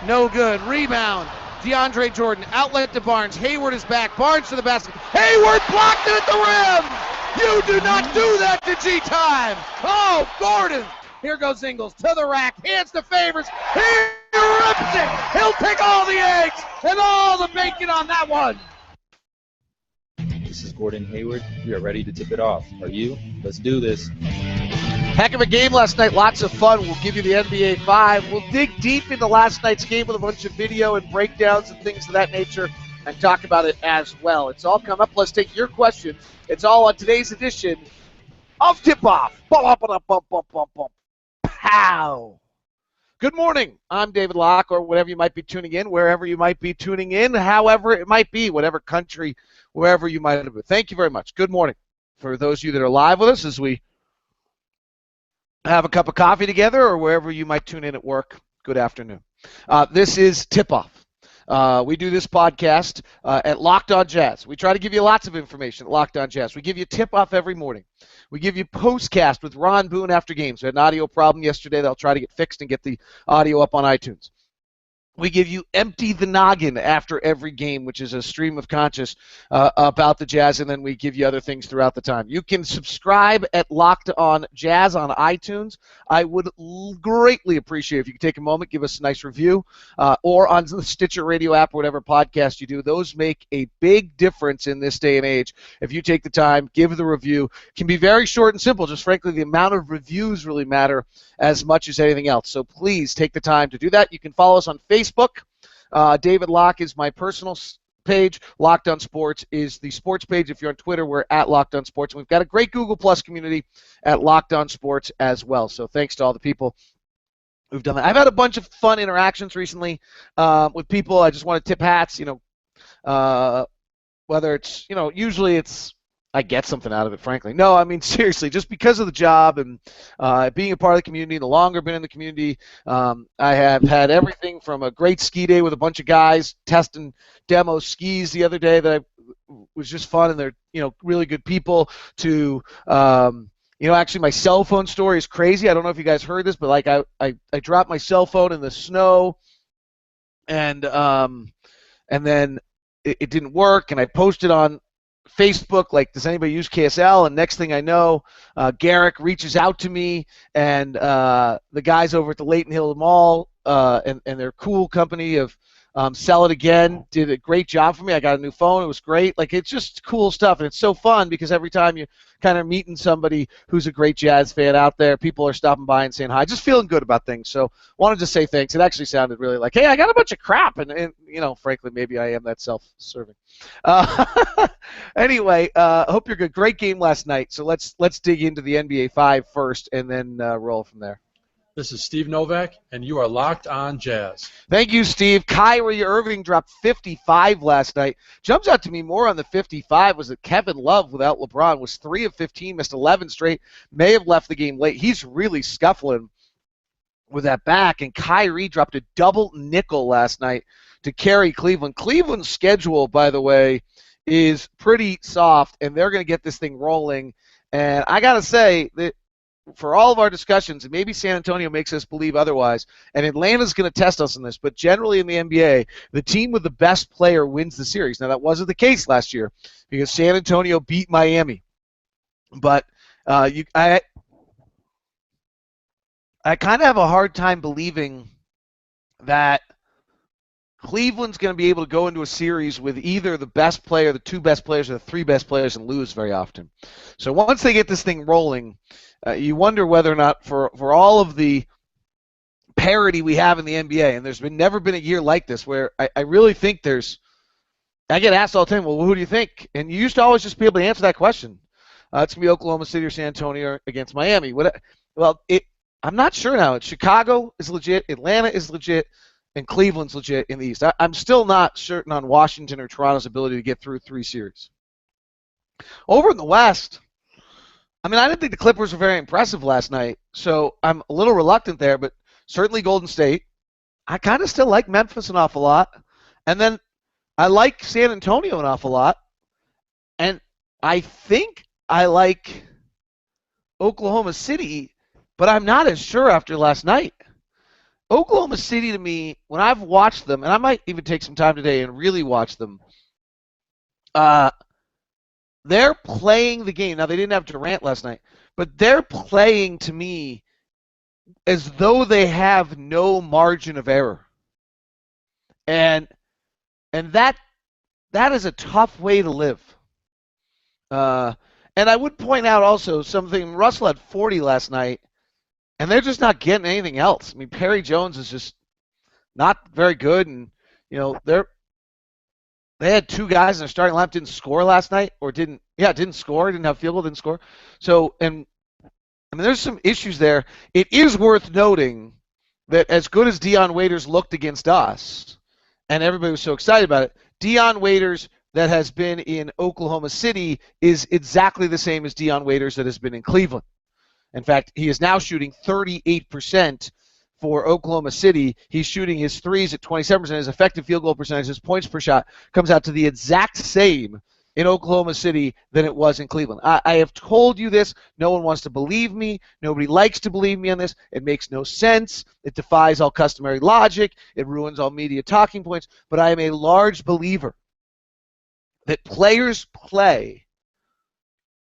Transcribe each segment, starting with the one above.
No good. Rebound. DeAndre Jordan. Outlet to Barnes. Hayward is back. Barnes to the basket. Hayward blocked it at the rim. You do not do that to G-Time. Oh, Gordon. Here goes Ingles to the rack. Hands to Favors. He rips it. He'll take all the eggs and all the bacon on that one. This is Gordon Hayward. We are ready to tip it off. Are you? Let's do this. Heck of a game last night. Lots of fun. We'll give you the NBA 5. We'll dig deep into last night's game with a bunch of video and breakdowns and things of that nature and talk about it as well. It's all come up. Let's take your questions. It's all on today's edition of Tip-Off. Pow! Good morning. I'm David Locke, or whatever you might be tuning in, wherever you might be tuning in, however it might be, whatever country, wherever you might have been. Thank you very much. Good morning. For those of you that are live with us as we have a cup of coffee together, or wherever you might tune in at work, good afternoon. This is Tip-Off. We do this podcast at Locked On Jazz. We try to give you lots of information at Locked On Jazz. We give you Tip-Off every morning. We give you postcast with Ron Boone after games. We had an audio problem yesterday that I'll try to get fixed and get the audio up on iTunes. We give you Empty the Noggin after every game, which is a stream of conscious about the Jazz, and then we give you other things throughout the time. You can subscribe at Locked On Jazz on iTunes. I would greatly appreciate if you could take a moment, give us a nice review, or on the Stitcher Radio app or whatever podcast you do. Those make a big difference in this day and age. If you take the time, give the review. It can be very short and simple. Just frankly, the amount of reviews really matter as much as anything else. So please take the time to do that. You can follow us on Facebook. David Locke is my personal page. Locked On Sports is the sports page. If you're on Twitter, we're at Locked On Sports. And we've got a great Google Plus community at Locked On Sports as well. So thanks to all the people who've done that. I've had a bunch of fun interactions recently with people. I just want to tip hats, whether it's, usually it's I get something out of it, frankly. No, I mean, seriously, just because of the job and being a part of the community, the longer I've been in the community, I have had everything from a great ski day with a bunch of guys testing demo skis the other day that was just fun, and they're, really good people, to, actually my cell phone story is crazy. I don't know if you guys heard this, but like I dropped my cell phone in the snow, and then it didn't work, and I posted on Facebook, like, does anybody use KSL? And next thing I know, Garrick reaches out to me, and the guys over at the Leighton Hill Mall and their cool company of Sell It Again did a great job for me. I got a new phone. It was great. Like, it's just cool stuff, and it's so fun because every time you kind of meeting somebody who's a great Jazz fan out there, people are stopping by and saying hi, just feeling good about things. So wanted to say thanks. It actually sounded really like, hey, I got a bunch of crap, and frankly, maybe I am that self-serving. Anyway, hope you're good. Great game last night. So let's dig into the NBA 5 first, and then roll from there. This is Steve Novak, and you are Locked On Jazz. Thank you, Steve. Kyrie Irving dropped 55 last night. Jumps out to me more on the 55 was that Kevin Love, without LeBron, was 3 of 15, missed 11 straight, may have left the game late. He's really scuffling with that back, and Kyrie dropped a double nickel last night to carry Cleveland. Cleveland's schedule, by the way, is pretty soft, and they're going to get this thing rolling. And I got to say that for all of our discussions, and maybe San Antonio makes us believe otherwise, and Atlanta's going to test us on this, but generally in the NBA, the team with the best player wins the series. Now, that wasn't the case last year because San Antonio beat Miami. But I kind of have a hard time believing that Cleveland's going to be able to go into a series with either the best player, the two best players, or the three best players and lose very often. So once they get this thing rolling, you wonder whether or not for all of the parity we have in the NBA, and there's never been a year like this where I really think I get asked all the time, well, who do you think? And you used to always just be able to answer that question. It's going to be Oklahoma City or San Antonio against Miami. I'm not sure now. Chicago is legit, Atlanta is legit, and Cleveland's legit in the East. I'm still not certain on Washington or Toronto's ability to get through 3 series. Over in the West, I didn't think the Clippers were very impressive last night, so I'm a little reluctant there, but certainly Golden State. I kind of still like Memphis an awful lot, and then I like San Antonio an awful lot, and I think I like Oklahoma City, but I'm not as sure after last night. Oklahoma City, to me, when I've watched them, and I might even take some time today and really watch them, they're playing the game. Now, they didn't have Durant last night, but they're playing, to me, as though they have no margin of error. And that is a tough way to live. And I would point out also something. Russell had 40 last night, and they're just not getting anything else. I mean, Perry Jones is just not very good, and they had two guys in their starting lineup didn't score last night, or didn't score, didn't have field goal, didn't score. So, and I mean, there's some issues there. It is worth noting that as good as Dion Waiters looked against us, and everybody was so excited about it, Dion Waiters that has been in Oklahoma City is exactly the same as Dion Waiters that has been in Cleveland. In fact, he is now shooting 38% for Oklahoma City. He's shooting his threes at 27%. His effective field goal percentage, his points per shot, comes out to the exact same in Oklahoma City than it was in Cleveland. I have told you this. No one wants to believe me. Nobody likes to believe me on this. It makes no sense. It defies all customary logic. It ruins all media talking points. But I am a large believer that players play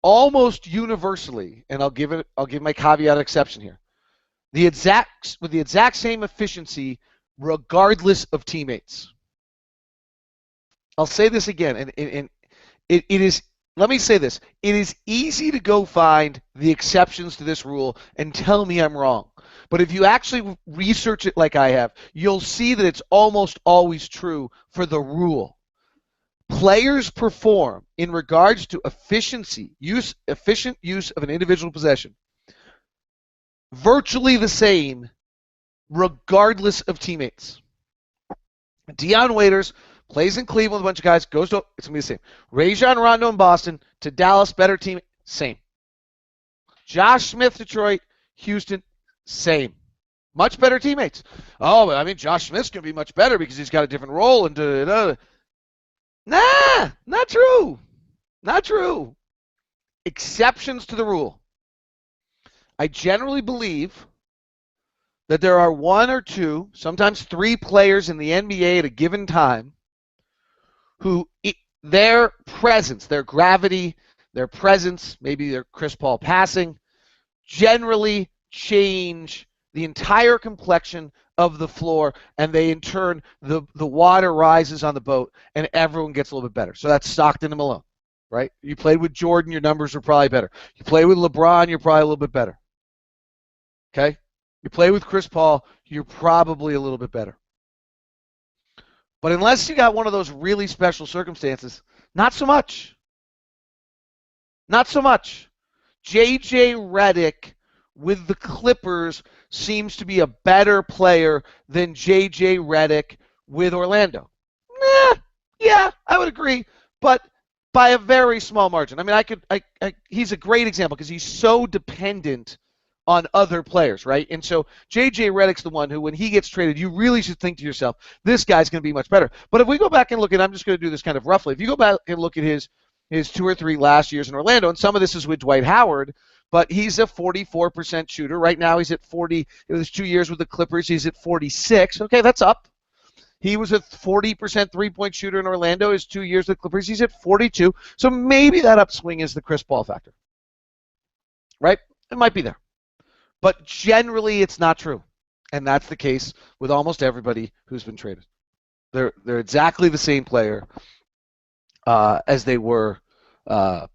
almost universally, and I'll give my caveat exception here, with the exact same efficiency regardless of teammates. I'll say this again, and it is, let me say this, it is easy to go find the exceptions to this rule and tell me I'm wrong. But if you actually research it like I have, you'll see that it's almost always true for the rule. Players perform in regards to efficient use of an individual possession virtually the same regardless of teammates. Dion Waiters plays in Cleveland with a bunch of guys, it's going to be the same. Rajon Rondo in Boston to Dallas, better team, same. Josh Smith, Detroit, Houston, same. Much better teammates. Oh, I mean, Josh Smith's going to be much better because he's got a different role and Nah, not true. Not true. Exceptions to the rule. I generally believe that there are one or two, sometimes three players in the NBA at a given time who their presence, their gravity, their presence, maybe their Chris Paul passing, generally change the entire complexion of the floor, and they in turn, the water rises on the boat, and everyone gets a little bit better. So that's Stockton and Malone, right? You played with Jordan, your numbers are probably better. You play with LeBron, you're probably a little bit better. Okay? You play with Chris Paul, you're probably a little bit better. But unless you got one of those really special circumstances, not so much. Not so much. J.J. Redick with the Clippers seems to be a better player than J.J. Redick with Orlando. Yeah, I would agree, but by a very small margin. I mean, he's a great example because he's so dependent on other players, right? And so J.J. Redick's the one who, when he gets traded, you really should think to yourself, this guy's going to be much better. But if we go back and look at, I'm just going to do this kind of roughly, if you go back and look at his 2 or 3 last years in Orlando, and some of this is with Dwight Howard, but he's a 44% shooter. Right now he's at 40. It was 2 years with the Clippers. He's at 46. Okay, that's up. He was a 40% three-point shooter in Orlando. His 2 years with the Clippers, he's at 42. So maybe that upswing is the Chris Paul factor. Right? It might be there. But generally it's not true. And that's the case with almost everybody who's been traded. They're exactly the same player as they were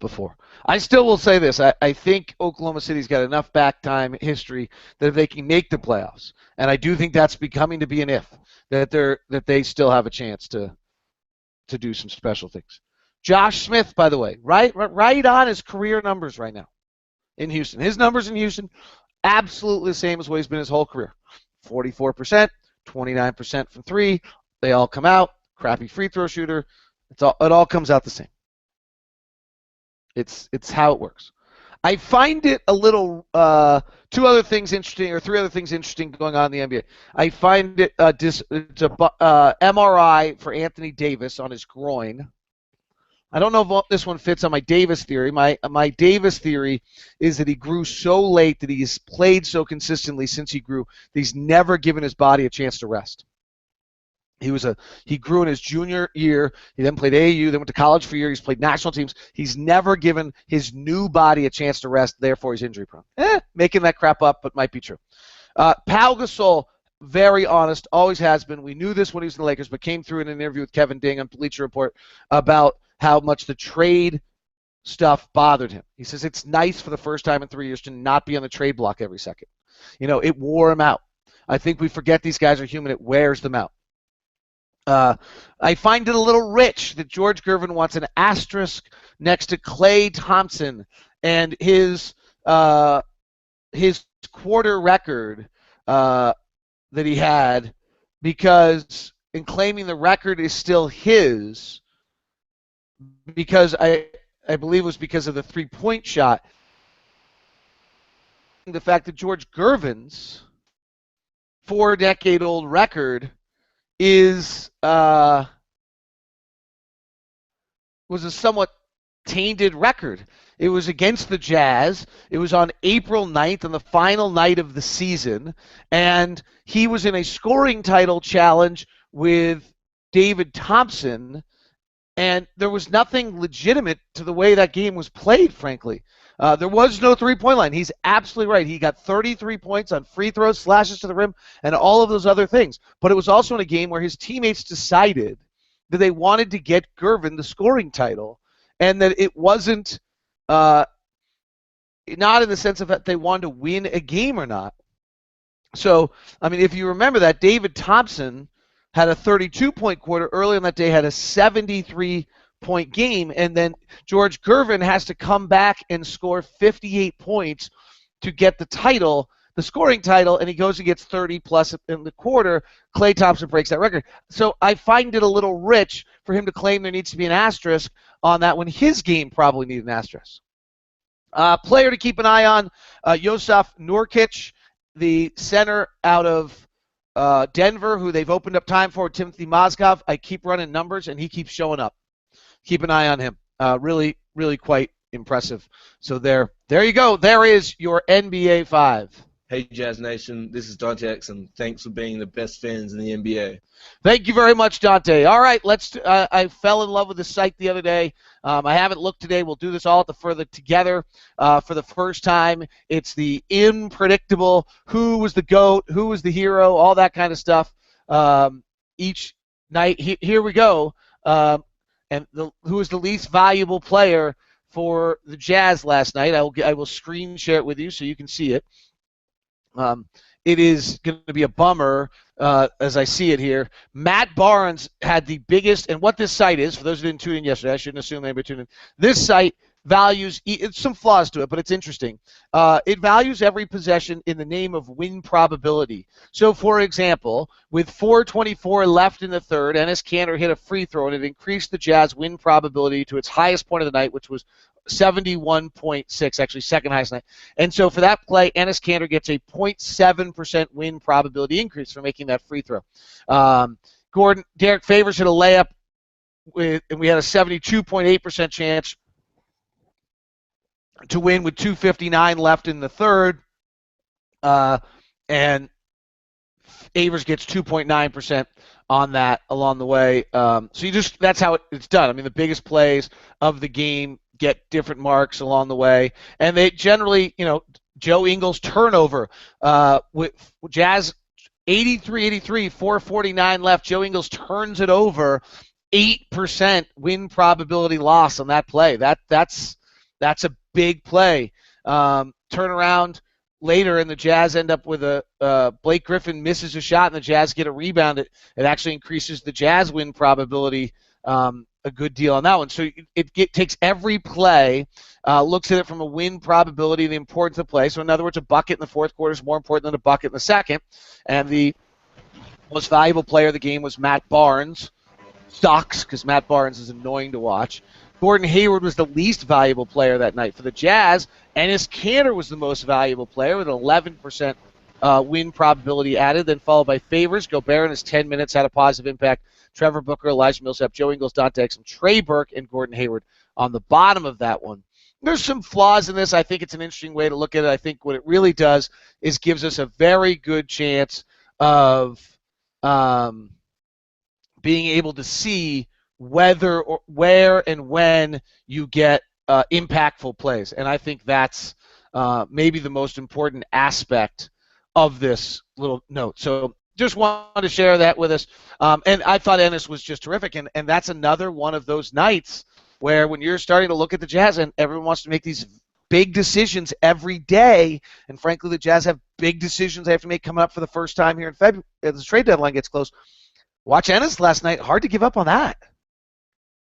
before. I still will say this. I think Oklahoma City's got enough back time history that if they can make the playoffs, and I do think that's becoming to be an if, that they still have a chance to do some special things. Josh Smith, by the way, right on his career numbers right now in Houston. His numbers in Houston, absolutely the same as what he's been his whole career. 44%, 29% from three. They all come out. Crappy free throw shooter. It all comes out the same. It's how it works. I find it a little three other things interesting going on in the NBA. I find it it's a MRI for Anthony Davis on his groin. I don't know if this one fits on my Davis theory. My Davis theory is that he grew so late that he's played so consistently since he grew that he's never given his body a chance to rest. He grew in his junior year. He then played AAU, then went to college for a year. He's played national teams. He's never given his new body a chance to rest. Therefore, he's injury prone. Making that crap up, but might be true. Pau Gasol, very honest, always has been. We knew this when he was in the Lakers, but came through in an interview with Kevin Ding on Bleacher Report about how much the trade stuff bothered him. He says it's nice for the first time in 3 years to not be on the trade block every second. It wore him out. I think we forget these guys are human. It wears them out. I find it a little rich that George Gervin wants an asterisk next to Klay Thompson and his quarter record that he had, because in claiming the record is still his, because I believe it was because of the three-point shot. The fact that George Gervin's 4-decade-old record was a somewhat tainted record. It was against the Jazz. It was on April 9th, on the final night of the season, and he was in a scoring title challenge with David Thompson, and there was nothing legitimate to the way that game was played, frankly. There was no three-point line. He's absolutely right. He got 33 points on free throws, slashes to the rim, and all of those other things. But it was also in a game where his teammates decided that they wanted to get Gervin the scoring title, and that it wasn't not in the sense of that they wanted to win a game or not. So, I mean, if you remember that, David Thompson had a 32-point quarter early on that day, had a 73-point game, and then George Gervin has to come back and score 58 points to get the title, the scoring title, and he goes and gets 30-plus in the quarter. Klay Thompson breaks that record. So I find it a little rich for him to claim there needs to be an asterisk on that when his game probably needed an asterisk. Player to keep an eye on, Yosef Nurkic, the center out of Denver, who they've opened up time for, Timothy Mozgov. I keep running numbers, and he keeps showing up. Keep an eye on him. Really, really quite impressive. So there you go. There is your NBA 5. Hey, Jazz Nation. This is Dante X, and thanks for being the best fans in the NBA. Thank you very much, Dante. All right, I fell in love with the site the other day. I haven't looked today. We'll do this all together for the first time. It's the unpredictable, who was the GOAT, who was the hero, all that kind of stuff. Each night, here we go. And who was the least valuable player for the Jazz last night? I will screen share it with you so you can see it. It is going to be a bummer as I see it here. Matt Barnes had the biggest, and what this site is, for those who didn't tune in yesterday, I shouldn't assume anybody tuned in. This site values, it's some flaws to it, but it's interesting. It values every possession in the name of win probability. So, for example, with 4:24 left in the third, Enes Kanter hit a free throw, and it increased the Jazz win probability to its highest point of the night, which was 71.6, actually second highest night. And so for that play, Enes Kanter gets a 0.7% win probability increase for making that free throw. Derek Favors hit a layup, and we had a 72.8% chance to win with 2:59 left in the third. And Favors gets 2.9% on that along the way. So that's how it's done. I mean, the biggest plays of the game get different marks along the way, and they generally, Joe Ingles turnover with Jazz 83-83, 4:49 left. Joe Ingles turns it over, 8% win probability loss on that play. That's a big play. Turnaround later, and the Jazz end up with Blake Griffin misses a shot, and the Jazz get a rebound. It actually increases the Jazz win probability a good deal on that one. So it takes every play, looks at it from a win probability, the importance of the play. So in other words, a bucket in the fourth quarter is more important than a bucket in the second. And the most valuable player of the game was Matt Barnes. Sucks, because Matt Barnes is annoying to watch. Gordon Hayward was the least valuable player that night for the Jazz. Enes Kanter was the most valuable player with an 11% win probability added, then followed by Favors. Gobert in his 10 minutes had a positive impact. Trevor Booker, Elijah Millsap, Joe Ingles, Dante Exum, Trey Burke, and Gordon Hayward on the bottom of that one. There's some flaws in this. I think it's an interesting way to look at it. I think what it really does is gives us a very good chance of being able to see whether or where and when you get impactful plays. And I think that's maybe the most important aspect of this little note. So just wanted to share that with us. And I thought Ennis was just terrific. And that's another one of those nights where when you're starting to look at the Jazz and everyone wants to make these big decisions every day, and frankly the Jazz have big decisions they have to make coming up for the first time here in February as the trade deadline gets close. Watch Ennis last night. Hard to give up on that,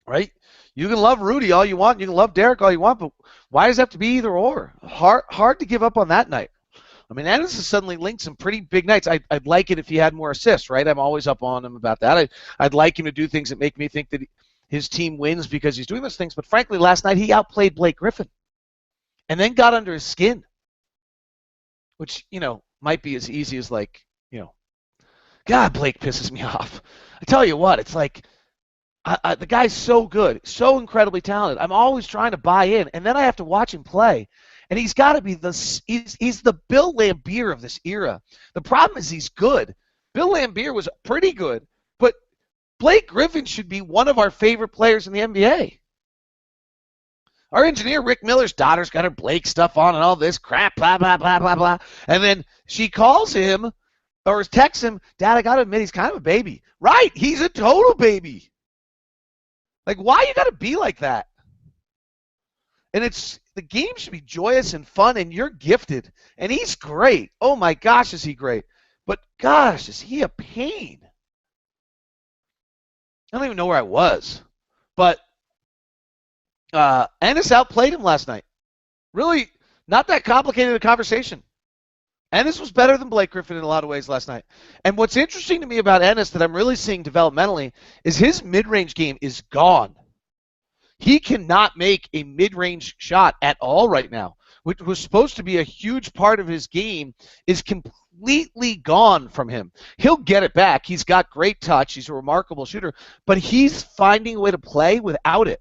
right? You can love Rudy all you want. You can love Derek all you want, but why does it have to be either or? Hard to give up on that night. I mean, Ennis has suddenly linked some pretty big nights. I'd like it if he had more assists, right? I'm always up on him about that. I'd like him to do things that make me think that his team wins because he's doing those things. But frankly, last night he outplayed Blake Griffin and then got under his skin, which, might be as easy as like, God, Blake pisses me off. I tell you what, it's like the guy's so good, so incredibly talented. I'm always trying to buy in, and then I have to watch him play. And he's got to be he's the Bill Laimbeer of this era. The problem is he's good. Bill Laimbeer was pretty good, but Blake Griffin should be one of our favorite players in the NBA. Our engineer, Rick Miller's daughter's got her Blake stuff on and all this crap, blah, blah, blah, blah, blah. And then she calls him or texts him, Dad, I got to admit, he's kind of a baby. Right, he's a total baby. Like, why you got to be like that? And the game should be joyous and fun, and you're gifted. And he's great. Oh, my gosh, is he great. But, gosh, is he a pain. I don't even know where I was. But Ennis outplayed him last night. Really, not that complicated a conversation. Ennis was better than Blake Griffin in a lot of ways last night. And what's interesting to me about Ennis that I'm really seeing developmentally is his mid-range game is gone. He cannot make a mid-range shot at all right now, which was supposed to be a huge part of his game, is completely gone from him. He'll get it back. He's got great touch. He's a remarkable shooter, but he's finding a way to play without it.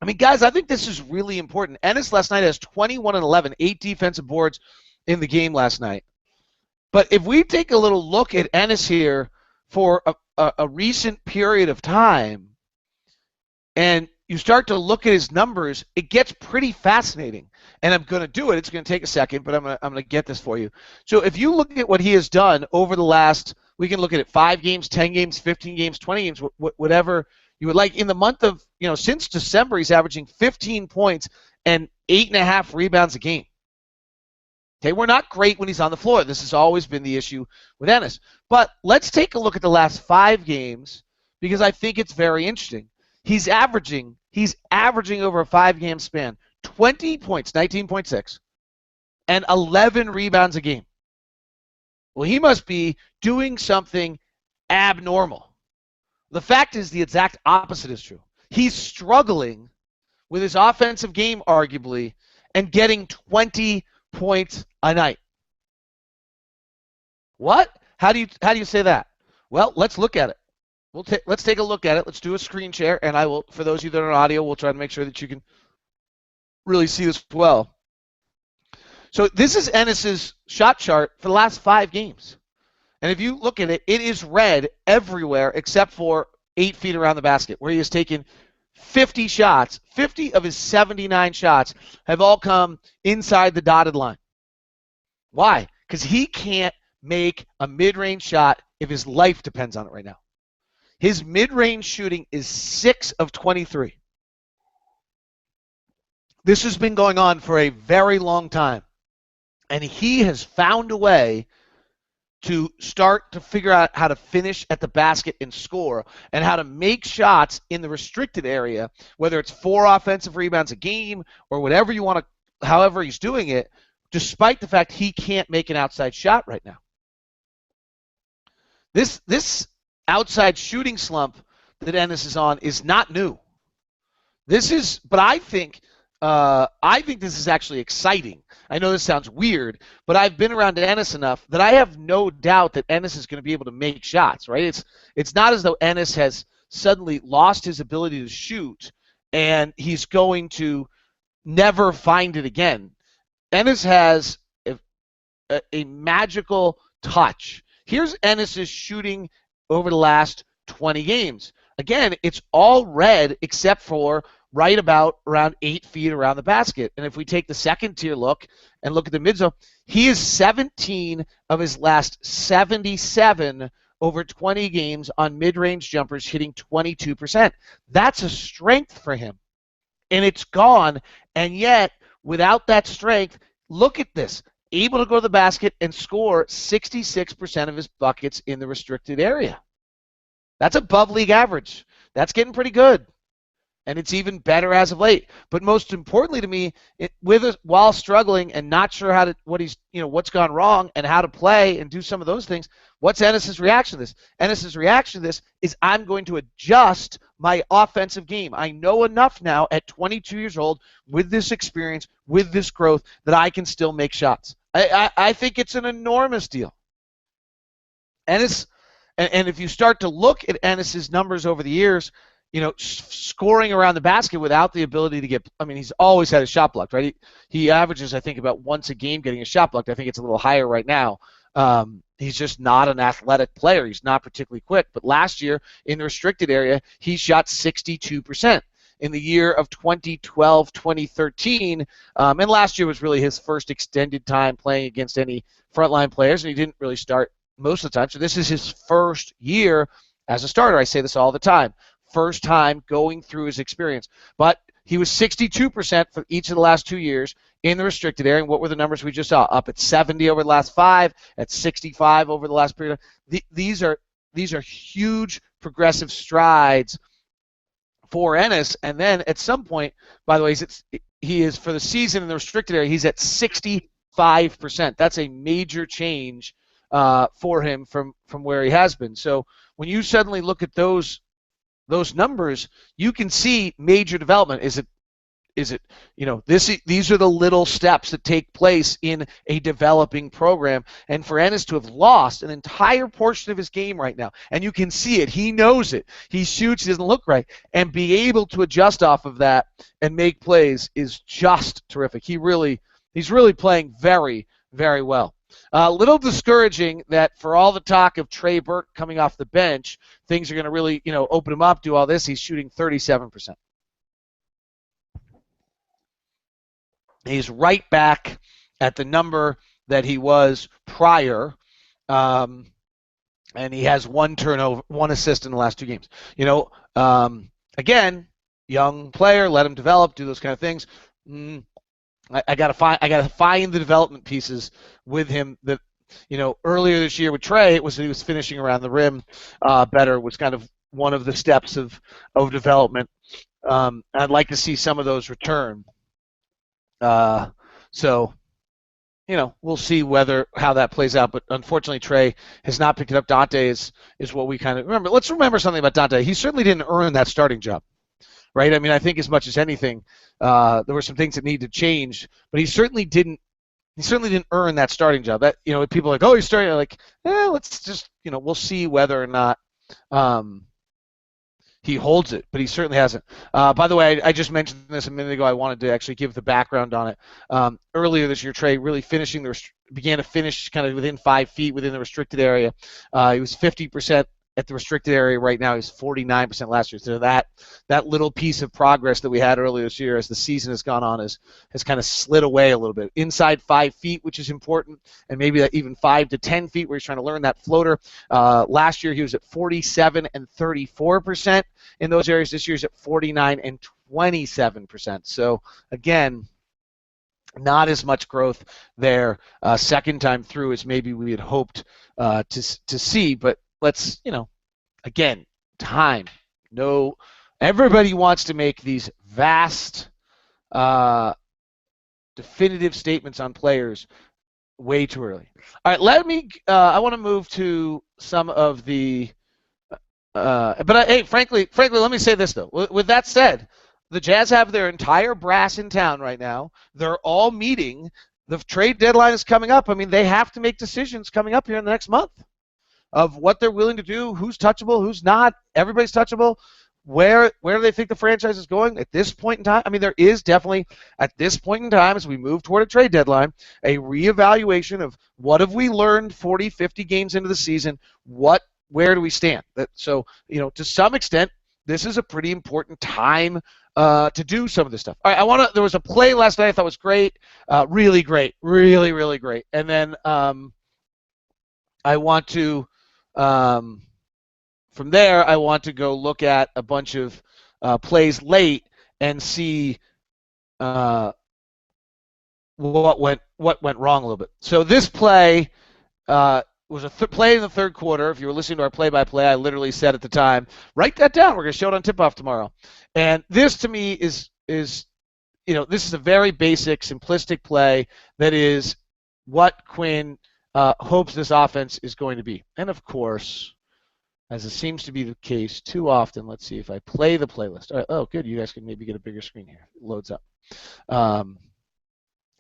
I mean, guys, I think this is really important. Ennis last night has 21 and 11, 8 defensive boards in the game last night. But if we take a little look at Ennis here for a recent period of time, and you start to look at his numbers, it gets pretty fascinating. And I'm going to do it. It's going to take a second, but I'm going to get this for you. So if you look at what he has done over the last, we can look at it 5 games, 10 games, 15 games, 20 games, whatever you would like. In the month of, since December, he's averaging 15 points and 8.5 rebounds a game. Okay, we're not great when he's on the floor. This has always been the issue with Ennis. But let's take a look at the last 5 games because I think it's very interesting. He's averaging over a 5-game span 20 points, 19.6, and 11 rebounds a game. Well, he must be doing something abnormal. The fact is the exact opposite is true. He's struggling with his offensive game, arguably, and getting 20 points a night. What? How do you say that? Well, let's look at it. Let's take a look at it. Let's do a screen share, and I will, for those of you that are on audio, we'll try to make sure that you can really see this well. So this is Ennis's shot chart for the last 5 games. And if you look at it, it is red everywhere except for 8 feet around the basket, where he has taken 50 shots. 50 of his 79 shots have all come inside the dotted line. Why? Because he can't make a mid-range shot if his life depends on it right now. His mid-range shooting is 6 of 23. This has been going on for a very long time. And he has found a way to start to figure out how to finish at the basket and score and how to make shots in the restricted area, whether it's 4 offensive rebounds a game or whatever you want to, however he's doing it, despite the fact he can't make an outside shot right now. This outside shooting slump that Ennis is on is not new. But I think I think this is actually exciting. I know this sounds weird, but I've been around Ennis enough that I have no doubt that Ennis is going to be able to make shots, right? It's not as though Ennis has suddenly lost his ability to shoot and he's going to never find it again. Ennis has a magical touch. Here's Ennis's shooting over the last 20 games. Again, it's all red except for right about around 8 feet around the basket. And if we take the second tier look and look at the mid zone, he is 17 of his last 77 over 20 games on mid-range jumpers, hitting 22%. That's a strength for him. And it's gone. And yet, without that strength, look at this. Able to go to the basket and score 66% of his buckets in the restricted area. That's above league average. That's getting pretty good. And it's even better as of late. But most importantly to me, while struggling and not sure what's gone wrong and how to play and do some of those things, what's Ennis's reaction to this? Ennis's reaction to this is, I'm going to adjust my offensive game. I know enough now at 22 years old, with this experience, with this growth, that I can still make shots. I think it's an enormous deal. Ennis, and if you start to look at Ennis's numbers over the years, scoring around the basket without the ability to get, he's always had a shot blocked, right? He averages, I think, about once a game getting a shot blocked. I think it's a little higher right now. He's just not an athletic player. He's not particularly quick. But last year, in the restricted area, he shot 62%. In the year of 2012, 2013, and last year was really his first extended time playing against any frontline players, and he didn't really start most of the time. So this is his first year as a starter. I say this all the time. First time going through his experience. But he was 62% for each of the last 2 years in the restricted area. And what were the numbers we just saw? Up at 70 over the last 5, at 65 over the last period. These are huge progressive strides for Ennis. And then at some point, by the way, he is, for the season in the restricted area, he's at 65%. That's a major change for him from where he has been. So when you suddenly look at those numbers, you can see major development. These are the little steps that take place in a developing program. And for Ennis to have lost an entire portion of his game right now, and you can see it, he knows it, he shoots, he doesn't look right, and be able to adjust off of that and make plays is just terrific. He's really playing very, very well. A little discouraging that for all the talk of Trey Burke coming off the bench, things are going to really, open him up, do all this. He's shooting 37%. He's right back at the number that he was prior, and he has 1 turnover, 1 assist in the last 2 games. Again, young player, let him develop, do those kind of things. I gotta find the development pieces with him. That earlier this year with Trey, it was that he was finishing around the rim better. Was kind of one of the steps of development. I'd like to see some of those return. So we'll see how that plays out. But unfortunately, Trey has not picked it up. Dante is what we kind of remember. Let's remember something about Dante. He certainly didn't earn that starting job. Right? I think as much as anything, there were some things that needed to change, but he certainly didn't earn that starting job. That people are like, oh, he's starting. Like, let's just we'll see whether or not he holds it, but he certainly hasn't. By the way, I just mentioned this a minute ago. I wanted to actually give the background on it. Earlier this year, Trey really began to finish kind of within 5 feet within the restricted area. He was 50% at the restricted area right now. He's 49% last year. So that little piece of progress that we had earlier this year as the season has gone on has kind of slid away a little bit. Inside 5 feet, which is important, and maybe that even 5 to 10 feet where he's trying to learn that floater. Last year he was at 47 and 34% in those areas. This year he's at 49 and 27%. So again, not as much growth there second time through as maybe we had hoped to see, but let's, again, time. No, everybody wants to make these vast, definitive statements on players way too early. All right, I want to move to some of the, frankly, let me say this though. With that said, the Jazz have their entire brass in town right now. They're all meeting. The trade deadline is coming up. I mean, they have to make decisions coming up here in the next month of what they're willing to do, who's touchable, who's not. Everybody's touchable. Where do they think the franchise is going at this point in time? I mean, there is definitely, at this point in time, as we move toward a trade deadline, a reevaluation of what have we learned 40, 50 games into the season, where do we stand? So, to some extent, this is a pretty important time to do some of this stuff. All right, there was a play last night I thought was great, really great, really, really great. And then I want to, from there, I want to go look at a bunch of plays late and see what went wrong a little bit. So this play was a play in the third quarter. If you were listening to our play-by-play, I literally said at the time, write that down. We're going to show it on tip-off tomorrow. And this, to me, is this is a very basic, simplistic play that is what Quinn hopes this offense is going to be. And, of course, as it seems to be the case too often, let's see if I play the playlist. All right, oh, good. You guys can maybe get a bigger screen here. It loads up.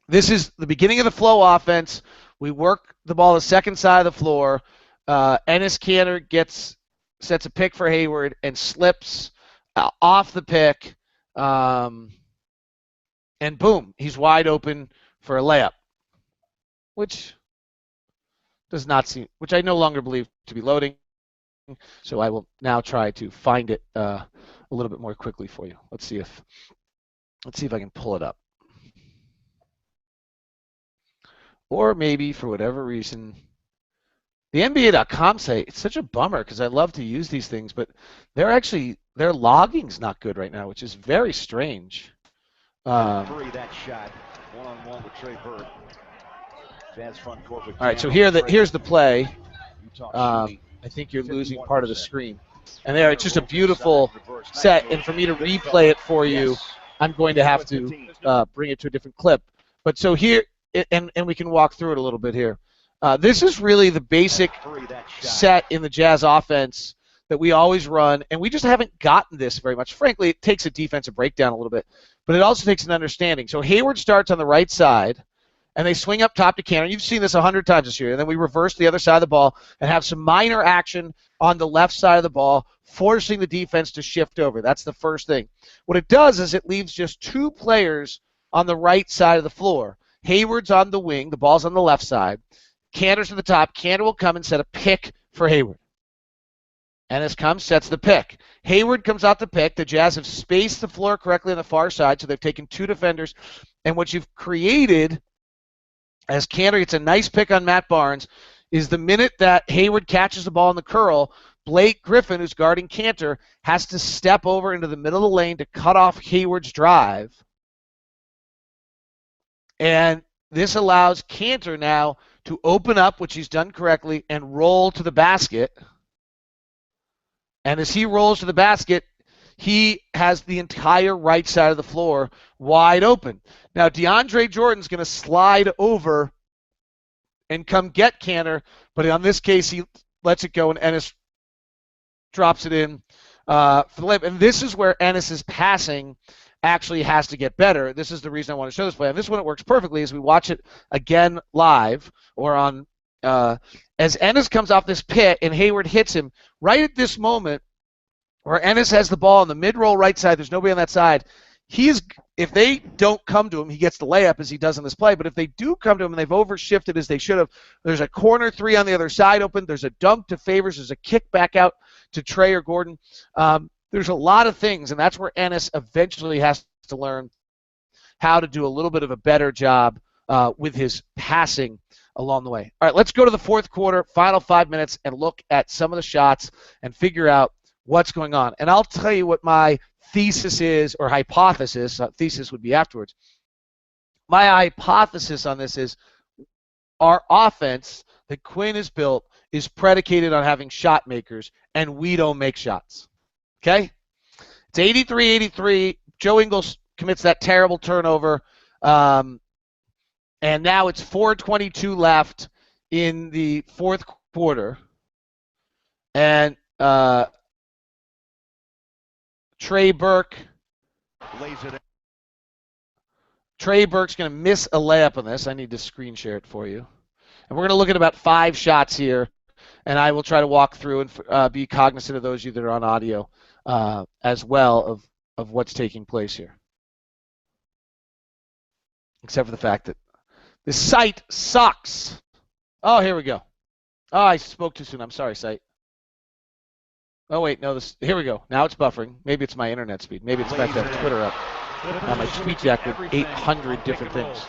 This is the beginning of the flow offense. We work the ball the second side of the floor. Enes Kanter sets a pick for Hayward and slips off the pick. And boom, he's wide open for a layup, which I no longer believe to be loading. So I will now try to find it a little bit more quickly for you. Let's see if I can pull it up. Or maybe for whatever reason, the NBA.com site, it's such a bummer because I love to use these things, but their logging's not good right now, which is very strange. That shot, one-on-one with Trey Burke. Front court with all right, so here's the play. I think you're losing part of the screen. And there, it's just a beautiful set. And for me to replay it for you, I'm going to have to bring it to a different clip. But so here, and we can walk through it a little bit here. This is really the basic set in the Jazz offense that we always run, and we just haven't gotten this very much. Frankly, it takes a defensive breakdown a little bit, but it also takes an understanding. So Hayward starts on the right side, and they swing up top to Kanter. You've seen this 100 times this year. And then we reverse the other side of the ball and have some minor action on the left side of the ball, forcing the defense to shift over. That's the first thing. What it does is it leaves just two players on the right side of the floor. Hayward's on the wing. The ball's on the left side. Kanter's to the top. Kanter will come and set a pick for Hayward. Ennis comes, sets the pick. Hayward comes out the pick. The Jazz have spaced the floor correctly on the far side, so they've taken two defenders. And what you've created as Kanter gets a nice pick on Matt Barnes, is the minute that Hayward catches the ball in the curl, Blake Griffin, who's guarding Kanter, has to step over into the middle of the lane to cut off Hayward's drive. And this allows Kanter now to open up, which he's done correctly, and roll to the basket. And as he rolls to the basket, he has the entire right side of the floor wide open. Now, DeAndre Jordan's going to slide over and come get Kanter, but in this case, he lets it go, and Ennis drops it in for the layup. And this is where Ennis's passing actually has to get better. This is the reason I want to show this play. And this one, it works perfectly as we watch it again live or on as Ennis comes off this pick and Hayward hits him right at this moment where Ennis has the ball on the mid-roll right side. There's nobody on that side. If they don't come to him, he gets the layup as he does in this play. But if they do come to him and they've overshifted as they should have, there's a corner three on the other side open. There's a dunk to Favors. There's a kick back out to Trey or Gordon. There's a lot of things, and that's where Ennis eventually has to learn how to do a little bit of a better job with his passing along the way. All right, let's go to the fourth quarter, final 5 minutes, and look at some of the shots and figure out what's going on. And I'll tell you what my thesis is, or hypothesis. Thesis would be afterwards. My hypothesis on this is our offense that Quinn has built is predicated on having shot makers, and we don't make shots. Okay? It's 83-83. Joe Ingles commits that terrible turnover. And now it's 4:22 left in the fourth quarter. And Trey Burke Lays it in. Trey Burke's going to miss a layup on this. I need to screen share it for you. And we're going to look at about 5 shots here, and I will try to walk through and be cognizant of those of you that are on audio as well of what's taking place here. Except for the fact that this site sucks. Oh, here we go. Oh, I spoke too soon. I'm sorry, site. Oh, wait, no, here we go. Now it's buffering. Maybe it's my internet speed. Maybe it's back that Twitter up. My tweet jack with 800 different things.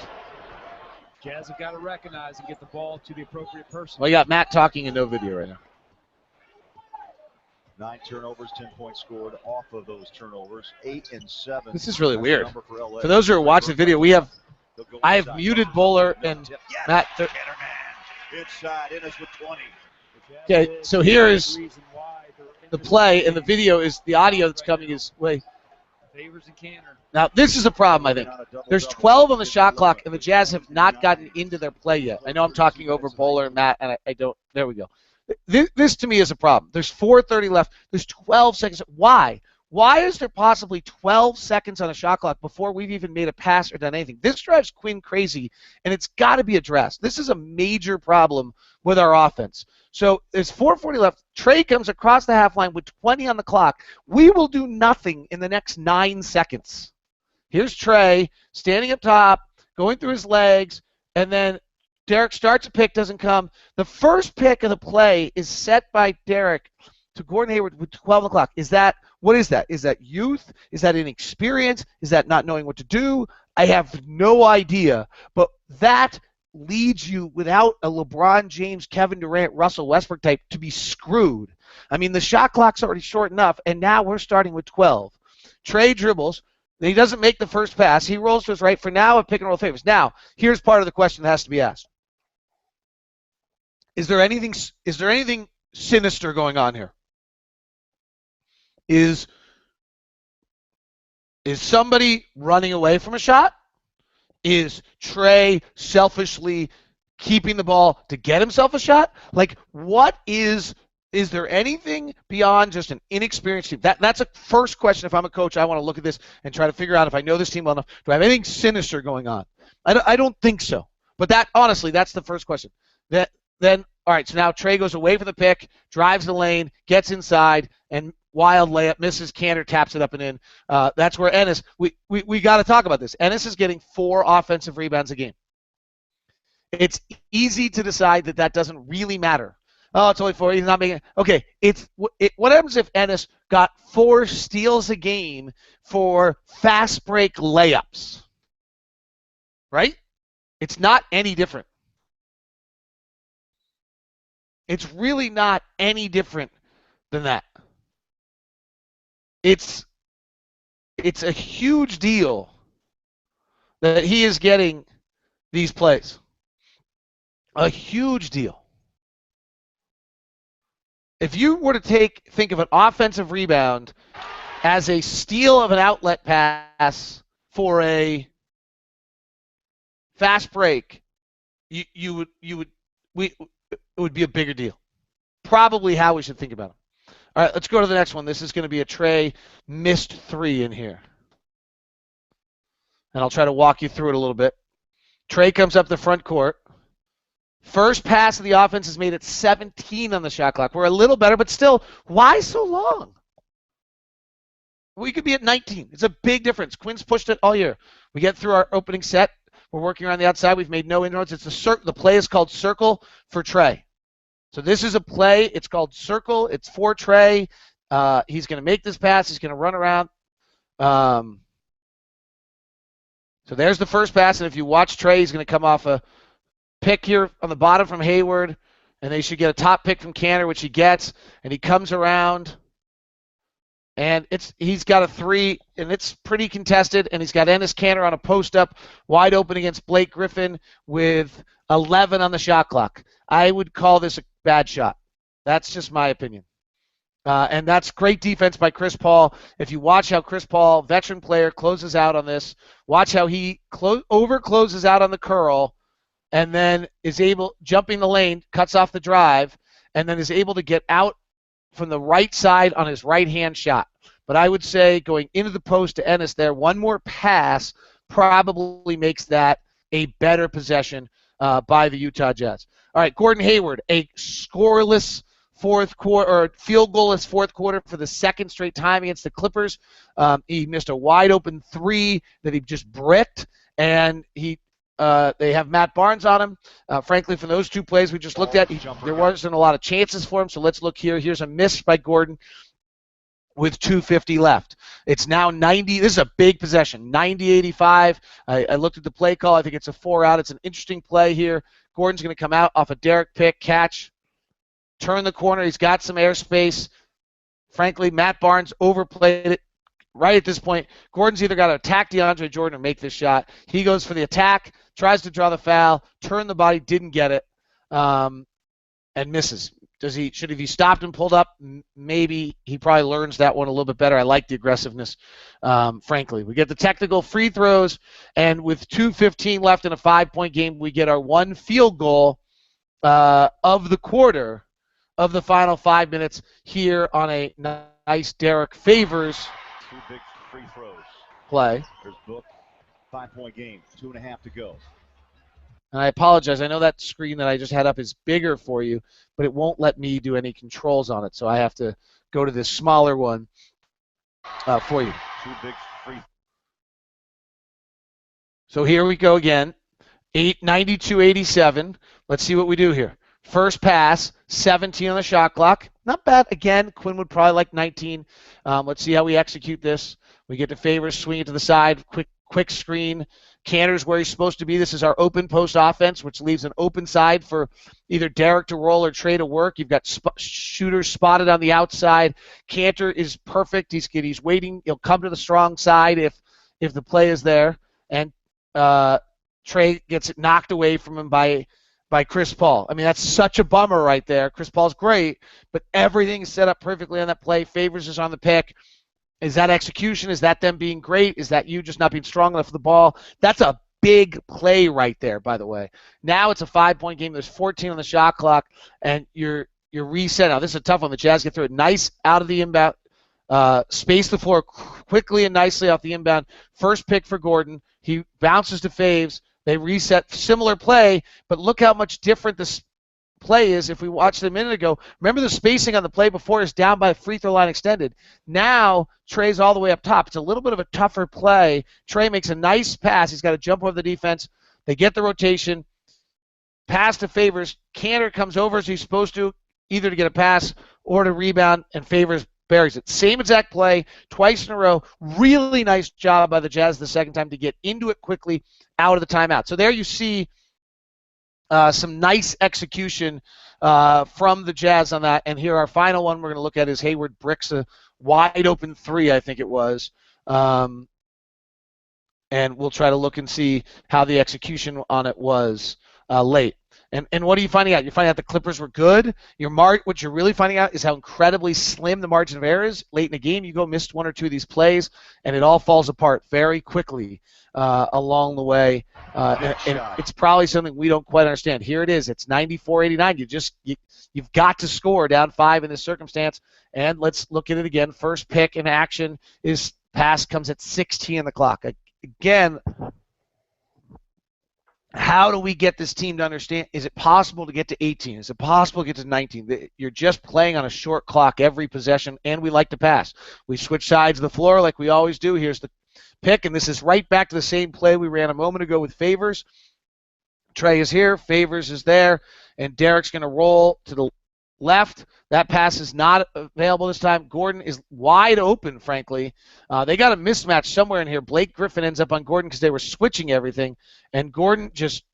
Jazz have got to recognize and get the ball to the appropriate person. Well, you got Matt talking and no video right now. 9 turnovers, 10 points scored off of those turnovers. 8 and 7. This is really That's weird. the number for LA. For those who are watching the video, I have muted Bowler and Yes, Matt. Inside, Ennis with 20. Okay, so here is the play, and the video is the audio that's coming is way. Favors and Canner. Now, this is a problem, I think. There's 12 on the shot clock, and the Jazz have not gotten into their play yet. I know I'm talking over Bowler and Matt, and I don't. There we go. This to me is a problem. There's 4:30 left. There's 12 seconds. Why? Why is there possibly 12 seconds on a shot clock before we've even made a pass or done anything? This drives Quinn crazy, and it's got to be addressed. This is a major problem with our offense. So there's 4:40 left. Trey comes across the half line with 20 on the clock. We will do nothing in the next 9 seconds. Here's Trey standing up top, going through his legs, and then Derek starts a pick, doesn't come. The first pick of the play is set by Derek to Gordon Hayward with 12 o'clock. What is that? Is that youth? Is that inexperience? Is that not knowing what to do? I have no idea. But that leads you, without a LeBron James, Kevin Durant, Russell Westbrook type, to be screwed. I mean, the shot clock's already short enough, and now we're starting with 12. Trey dribbles. He doesn't make the first pass. He rolls to his right. For now, a pick and roll favors. Now, here's part of the question that has to be asked. Is there anything sinister going on here? Is somebody running away from a shot? Is Trey selfishly keeping the ball to get himself a shot? Like, what is there anything beyond just an inexperienced team? That's a first question. If I'm a coach, I want to look at this and try to figure out if I know this team well enough. Do I have anything sinister going on? I don't think so. But honestly, that's the first question. Then, all right, so now Trey goes away from the pick, drives the lane, gets inside, and wild layup, misses. Cantor taps it up and in. That's where Ennis, we got to talk about this. Ennis is getting 4 offensive rebounds a game. It's easy to decide that doesn't really matter. Oh, it's only 4. He's not making it. Okay, what happens if Ennis got 4 steals a game for fast break layups? Right? It's not any different. It's really not any different than that. It's a huge deal that he is getting these plays. A huge deal. If you were to think of an offensive rebound as a steal of an outlet pass for a fast break, it would be a bigger deal. Probably how we should think about it. All right, let's go to the next one. This is going to be a Trey missed 3 in here. And I'll try to walk you through it a little bit. Trey comes up the front court. First pass of the offense is made at 17 on the shot clock. We're a little better, but still, why so long? We could be at 19. It's a big difference. Quinn's pushed it all year. We get through our opening set. We're working around the outside. We've made no inroads. The play is called Circle for Trey. So this is a play. It's called Circle. It's for Trey. He's going to make this pass. He's going to run around. So there's the first pass, and if you watch Trey, he's going to come off a pick here on the bottom from Hayward, and they should get a top pick from Cantor, which he gets, and he comes around, and he's got a 3, and it's pretty contested, and he's got Ennis Cantor on a post-up, wide open against Blake Griffin with 11 on the shot clock. I would call this a bad shot. That's just my opinion. And that's great defense by Chris Paul. If you watch how Chris Paul, veteran player, closes out on this, watch how he over-closes out on the curl, and then is able, jumping the lane, cuts off the drive, and then is able to get out from the right side on his right-hand shot. But I would say going into the post to Ennis there, one more pass probably makes that a better possession by the Utah Jazz. All right, Gordon Hayward, a scoreless fourth quarter or field goalless fourth quarter for the second straight time against the Clippers. He missed a wide open three that he just bricked, and they have Matt Barnes on him. Frankly, from those two plays we just looked at, there wasn't a lot of chances for him. So let's look here. Here's a miss by Gordon with 2:50 left. It's now 90. This is a big possession, 90-85. I looked at the play call. I think it's a 4-out. It's an interesting play here. Gordon's going to come out off a Derek pick, catch, turn the corner. He's got some airspace. Frankly, Matt Barnes overplayed it. Right at this point, Gordon's either got to attack DeAndre Jordan or make this shot. He goes for the attack, tries to draw the foul, turn the body, didn't get it, and misses. Should he stopped and pulled up? Maybe. He probably learns that one a little bit better. I like the aggressiveness, frankly. We get the technical free throws, and with 2:15 left in a 5-point game, we get our one field goal of the quarter of the final 5 minutes here on a nice Derek Favors 2 big free throws. Play. There's Book. 5-point game. 2.5 to go. And I apologize. I know that screen that I just had up is bigger for you, but it won't let me do any controls on it, so I have to go to this smaller one for you. 2 big free. So here we go again. 92-87. Let's see what we do here. First pass, 17 on the shot clock. Not bad. Again, Quinn would probably like 19. Let's see how we execute this. We get to Favors, swing it to the side, quick screen. Cantor's where he's supposed to be. This is our open post offense, which leaves an open side for either Derek to roll or Trey to work. You've got shooters spotted on the outside. Cantor is perfect. He's waiting. He'll come to the strong side if the play is there. And Trey gets it knocked away from him by Chris Paul. I mean, that's such a bummer right there. Chris Paul's great, but everything is set up perfectly on that play. Favors is on the pick. Is that execution? Is that them being great? Is that you just not being strong enough for the ball? That's a big play right there, by the way. Now it's a 5-point game. There's 14 on the shot clock, and you're reset. Now, this is a tough one. The Jazz get through it nice out of the inbound. Space the floor quickly and nicely off the inbound. First pick for Gordon. He bounces to Faves. They reset. Similar play, but look how much different this play is if we watched it a minute ago. Remember the spacing on the play before is down by the free throw line extended. Now Trey's all the way up top. It's a little bit of a tougher play. Trey makes a nice pass. He's got to jump over the defense. They get the rotation. Pass to Favors. Cantor comes over as he's supposed to, either to get a pass or to rebound, and Favors buries it. Same exact play, twice in a row. Really nice job by the Jazz the second time to get into it quickly out of the timeout. So there you see some nice execution from the Jazz on that. And here our final one we're going to look at is Hayward bricks a wide open three, I think it was. And we'll try to look and see how the execution on it was late. And what are you finding out? You're finding out the Clippers were good. What you're really finding out is how incredibly slim the margin of error is. Late in the game, you go missed one or two of these plays, and it all falls apart very quickly along the way. And it's probably something we don't quite understand. Here it is. It's 94-89. You've got to score down 5 in this circumstance. And let's look at it again. First pick in action is pass comes at 16 on the clock. Again, how do we get this team to understand? Is it possible to get to 18? Is it possible to get to 19? You're just playing on a short clock every possession, and we like to pass. We switch sides of the floor like we always do. Here's the pick, and this is right back to the same play we ran a moment ago with Favors. Trey is here, Favors is there, and Derek's going to roll to the left. That pass is not available this time. Gordon is wide open, frankly. They got a mismatch somewhere in here. Blake Griffin ends up on Gordon because they were switching everything, and Gordon just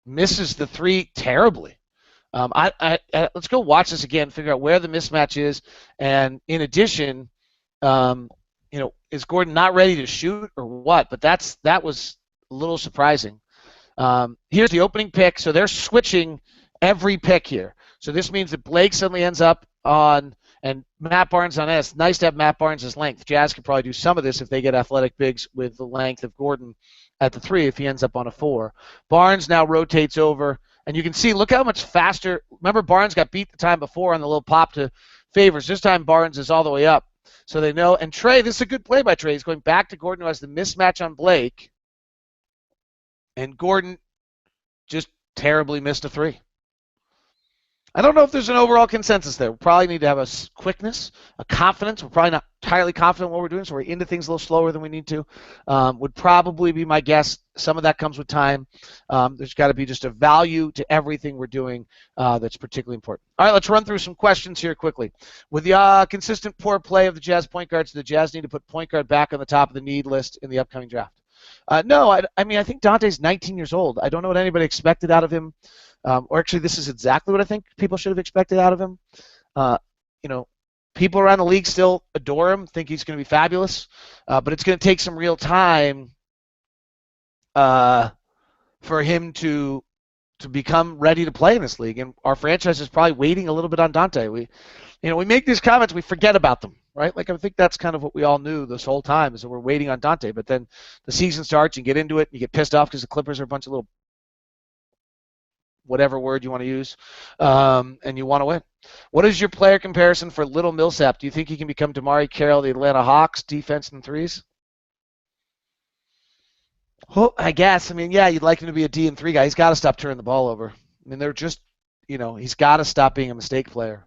misses the three terribly. Let's go watch this again, figure out where the mismatch is, and in addition, is Gordon not ready to shoot or what? But that was a little surprising. Here's the opening pick, so they're switching every pick here. So this means that Blake suddenly ends up on, and Matt Barnes on S. Nice to have Matt Barnes' length. Jazz could probably do some of this if they get athletic bigs with the length of Gordon at the 3 if he ends up on a 4. Barnes now rotates over, and you can see, look how much faster. Remember, Barnes got beat the time before on the little pop to Favors. This time Barnes is all the way up. So they know. And Trey, this is a good play by Trey. He's going back to Gordon, who has the mismatch on Blake. And Gordon just terribly missed a three. I don't know if there's an overall consensus there. We probably need to have a quickness, a confidence. We're probably not entirely confident in what we're doing, so we're into things a little slower than we need to. Would probably be my guess. Some of that comes with time. There's got to be just a value to everything we're doing that's particularly important. All right, let's run through some questions here quickly. With the consistent poor play of the Jazz point guards, do the Jazz need to put point guard back on the top of the need list in the upcoming draft? No, I mean, I think Dante's 19 years old. I don't know what anybody expected out of him. Or actually, this is exactly what I think people should have expected out of him. People around the league still adore him, think he's going to be fabulous, but it's going to take some real time for him to become ready to play in this league. And our franchise is probably waiting a little bit on Dante. We make these comments, we forget about them, right? Like, I think that's kind of what we all knew this whole time, is that we're waiting on Dante. But then the season starts, you get into it, and you get pissed off because the Clippers are a bunch of little whatever word you want to use, and you want to win. What is your player comparison for Little Millsap? Do you think he can become Damari Carroll, the Atlanta Hawks, defense and threes? Well, I guess. I mean, yeah, you'd like him to be a D and 3 guy. He's got to stop turning the ball over. I mean, they're just, he's got to stop being a mistake player.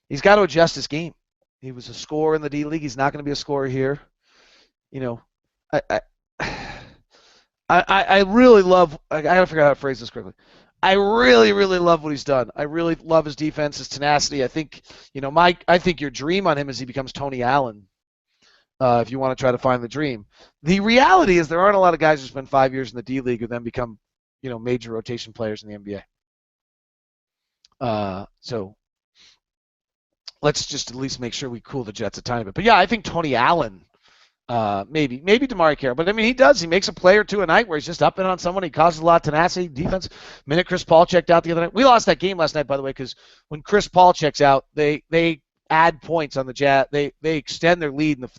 He's got to adjust his game. He was a scorer in the D League. He's not going to be a scorer here. I really love. I got to figure out how to phrase this correctly. I really, really love what he's done. I really love his defense, his tenacity. I think, I think your dream on him is he becomes Tony Allen. If you want to try to find the dream, the reality is there aren't a lot of guys who spend 5 years in the D League who then become, major rotation players in the NBA. So let's just at least make sure we cool the Jets a tiny bit. But yeah, I think Tony Allen. Maybe Damari Carroll, but I mean, he makes a play or two a night where he's just up and on someone. He causes a lot of tenacity, defense. Minute Chris Paul checked out the other night. We lost that game last night, by the way, because when Chris Paul checks out, they add points on the Jazz. They extend their lead in the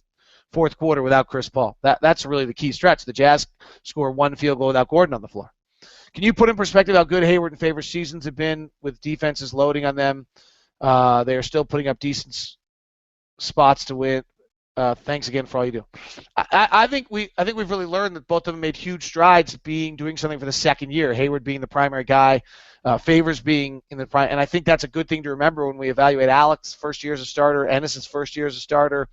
fourth quarter without Chris Paul. That's really the key stretch. The Jazz score one field goal without Gordon on the floor. Can you put in perspective how good Hayward and Favors seasons have been with defenses loading on them? They are still putting up decent spots to win. Thanks again for all you do. I think we've really learned that both of them made huge strides doing something for the second year. Hayward being the primary guy, Favors being in the prime, and I think that's a good thing to remember when we evaluate Alex's first year as a starter, Ennis's first year as a starter,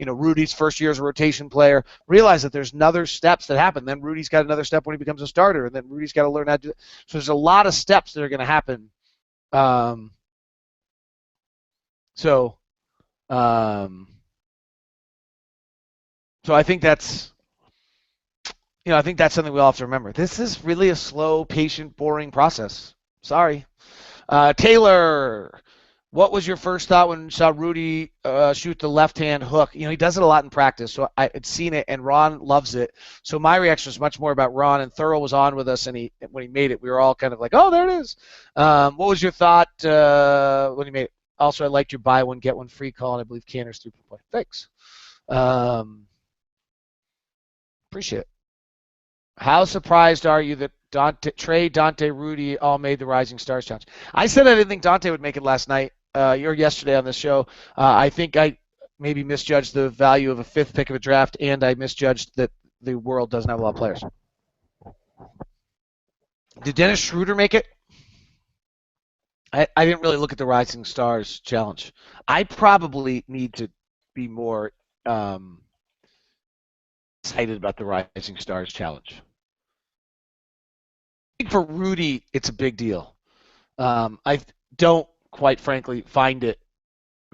Rudy's first year as a rotation player. Realize that there's other steps that happen. Then Rudy's got another step when he becomes a starter, and then Rudy's got to learn how to do it. So there's a lot of steps that are going to happen. So I think that's something we all have to remember. This is really a slow, patient, boring process. Sorry. Taylor, what was your first thought when you saw Rudy shoot the left-hand hook? He does it a lot in practice, so I had seen it, and Ron loves it. So my reaction was much more about Ron, and Thurl was on with us, and when he made it, we were all kind of like, oh, there it is. What was your thought when he made it? Also, I liked your buy one, get one free call, and I believe Canner's 3-point play. Thanks. Appreciate it. How surprised are you that Trey, Dante, Rudy all made the Rising Stars Challenge? I said I didn't think Dante would make it last night or yesterday on this show. I think I maybe misjudged the value of a fifth pick of a draft, and I misjudged that the world doesn't have a lot of players. Did Dennis Schroeder make it? I didn't really look at the Rising Stars Challenge. I probably need to be more excited about the Rising Stars Challenge. I think for Rudy, it's a big deal. I don't, quite frankly, find it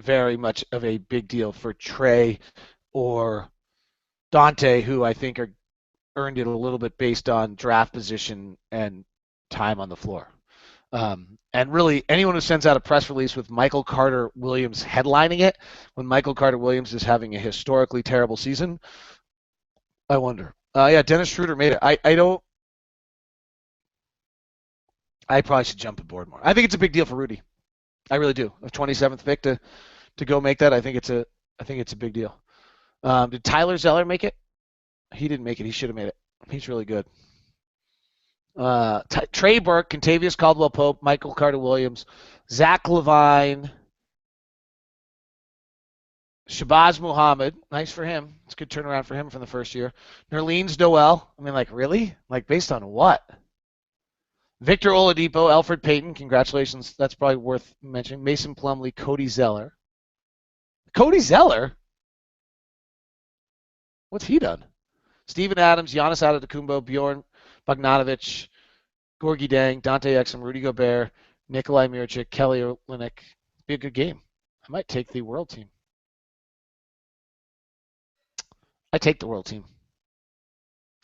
very much of a big deal for Trey or Dante, who I think earned it a little bit based on draft position and time on the floor. And really, anyone who sends out a press release with Michael Carter Williams headlining it, when Michael Carter Williams is having a historically terrible season, I wonder. Yeah, Dennis Schroeder made it. I probably should jump aboard more. I think it's a big deal for Rudy. I really do. A 27th pick to go make that, I think it's a big deal. Did Tyler Zeller make it? He didn't make it. He should have made it. He's really good. Trey Burke, Contavious Caldwell-Pope, Michael Carter Williams, Zach Levine, Shabazz Muhammad, nice for him. It's a good turnaround for him from the first year. Nerlens Noel, I mean, like, really? Like, based on what? Victor Oladipo, Alfred Payton, congratulations. That's probably worth mentioning. Mason Plumlee, Cody Zeller. Cody Zeller? What's he done? Steven Adams, Giannis Antetokounmpo, Bjorn Bogdanovic, Gorgie Dang, Dante Exum, Rudy Gobert, Nikolai Miricic, Kelly Olynyk. Be a good game. I might take the world team. I take the world team.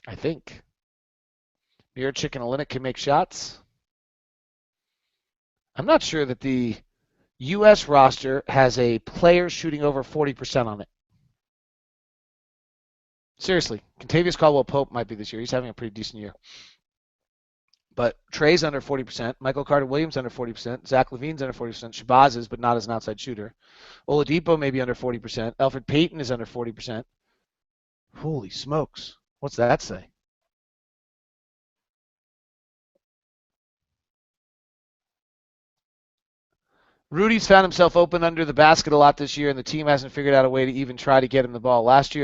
I think. Miricic and Olynyk can make shots. I'm not sure that the U.S. roster has a player shooting over 40% on it. Seriously, Contavious Caldwell-Pope might be this year. He's having a pretty decent year. But Trey's under 40%. Michael Carter-Williams under 40%. Zach LaVine's under 40%. Shabazz is, but not as an outside shooter. Oladipo maybe under 40%. Alfred Payton is under 40%. Holy smokes. What's that say? Rudy's found himself open under the basket a lot this year, and the team hasn't figured out a way to even try to get him the ball. Last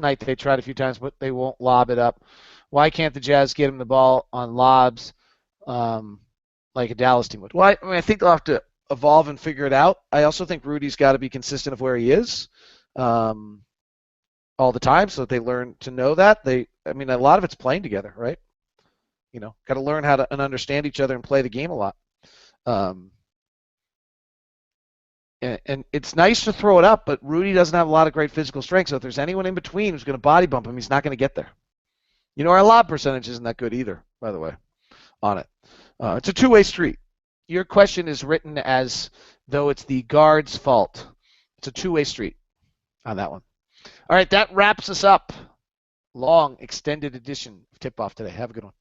night they tried a few times, but they won't lob it up. Why can't the Jazz get him the ball on lobs like a Dallas team would? Well, I think they'll have to evolve and figure it out. I also think Rudy's got to be consistent of where he is all the time, so that they learn to know that. A lot of it's playing together, right? Got to learn how to and understand each other and play the game a lot. And it's nice to throw it up, but Rudy doesn't have a lot of great physical strength, so if there's anyone in between who's going to body bump him, he's not going to get there. Our lob percentage isn't that good either, by the way, on it. It's a two-way street. Your question is written as though it's the guard's fault. It's a two-way street on that one. All right, that wraps us up. Long, extended edition of Tip-Off today. Have a good one.